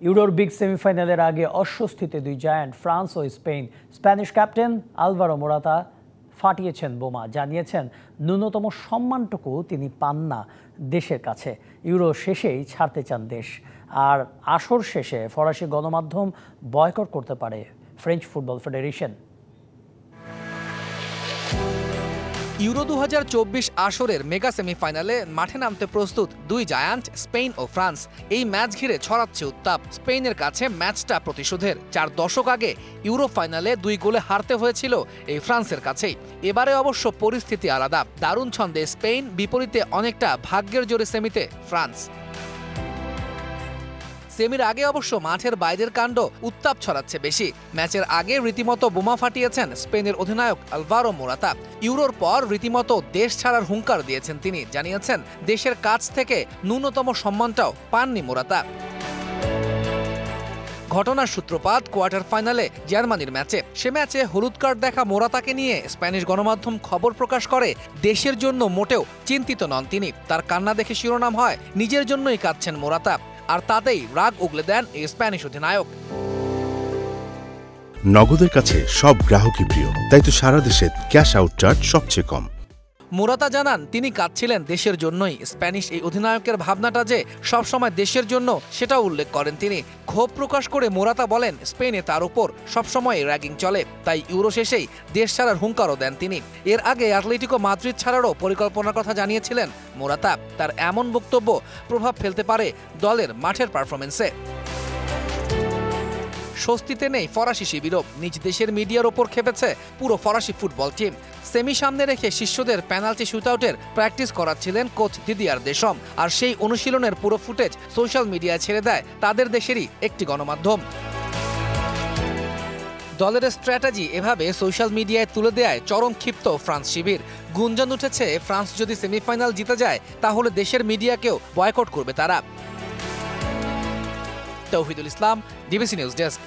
ইউরোর big সেমিফাইনালের আগে অস্বস্তিতে দুই জায়ান্ট ফ্রান্স ও Spain. Spanish captain Alvaro Morata ফাটিয়েছেন বোমা, জানিয়েছেন ন্যূনতম সম্মানটুকু তিনি পান না দেশের কাছে। ইউরো শেষেই ছাড়তে চান দেশ। আর আসর শেষে ফরাসি গণমাধ্যম বয়কট করতে পারে ফ্রেঞ্চ ফুটবল ফেডারেশন। ইউরো 2024 আসরের মেগা সেমিফাইনালে মাঠে নামতে প্রস্তুত দুই জায়ান্ট স্পেন ও ফ্রান্স। এই ম্যাচ ঘিরে ছড়াচ্ছে উত্তাপ। স্পেনের কাছে ম্যাচটা প্রতিশোধের। 4 দশক আগে ইউরো ফাইনালে 2 গোলে হারতে হয়েছিল এই ফ্রান্সের কাছেই। এবারে অবশ্য পরিস্থিতি আলাদা। দারুণ ছন্দে স্পেন, বিপরীতে অনেকটা ভাগ্যের জোরে সেমিতে ফ্রান্স। সেমির আগে অবশ্য মাঠের বাইরের কাণ্ড উত্তাপ ছড়াচ্ছে বেশি। ম্যাচের আগে রীতিমতো বোমা ফাটিয়েছেন স্পেনের অধিনায়ক আলভারো মোরাতা। ইউরোর পর রীতিমতো দেশ ছাড়ার হুঙ্কার দিয়েছেন তিনি, জানিয়েছেন দেশের কাছ থেকে ন্যূনতম সম্মানটাও পাননি মোরাতা। ঘটনার সূত্রপাত কোয়ার্টার ফাইনালে জার্মানির ম্যাচে। সে ম্যাচে হলুদ কার্ড দেখা মোরাতাকে নিয়ে স্প্যানিশ গণমাধ্যম খবর প্রকাশ করে দেশের জন্য মোটেও চিন্তিত নন তিনি। তার কান্না দেখে শিরোনাম হয় নিজের জন্যই কাঁদছেন মোরাতা। আর তাতেই রাগ উগলে দেন এই স্প্যানিশ অধিনায়ক। নগদের কাছে সব গ্রাহকই প্রিয়, তাই তো সারা দেশে ক্যাশ আউট চার্জ সবচেয়ে কম। মোরাতা জানান তিনি কাঁদছিলেন দেশের জন্যই। স্প্যানিশ এই অধিনায়কের ভাবনাটা যে সবসময় দেশের জন্য, সেটাও উল্লেখ করেন তিনি। ক্ষোভ প্রকাশ করে মোরাতা বলেন স্পেনে তার উপর সবসময় র্যাগিং চলে, তাই ইউরো শেষেই দেশ ছাড়ার হুঙ্কারও দেন তিনি। এর আগে অ্যাটলেটিকো মাদ্রিদ ছাড়ারও পরিকল্পনার কথা জানিয়েছিলেন মোরাতা। তার এমন বক্তব্য প্রভাব ফেলতে পারে দলের মাঠের পারফরমেন্সে। স্বস্তিতে নেই ফরাসি শিবিরও। নিজ দেশের মিডিয়ার ওপর খেপেছে পুরো ফরাসি ফুটবল টিম। সেমি সামনে রেখে শিষ্যদের পেনাল্টি শুটআউটের প্র্যাকটিস করাচ্ছিলেন কোচ দিদিয়ার দেশম। আর সেই অনুশীলনের পুরো ফুটেজ সোশ্যাল মিডিয়ায় ছেড়ে দেয় তাদের দেশেরই একটি গণমাধ্যম। দলের স্ট্র্যাটেজি এভাবে সোশ্যাল মিডিয়ায় তুলে দেয় চরম ক্ষিপ্ত ফ্রান্স শিবির। গুঞ্জন উঠেছে ফ্রান্স যদি সেমিফাইনাল জিতে যায় তাহলে দেশের মিডিয়াকেও বয়কট করবে তারা। তৌহিদুল ইসলাম, ডিবিসি নিউজ ডেস্ক।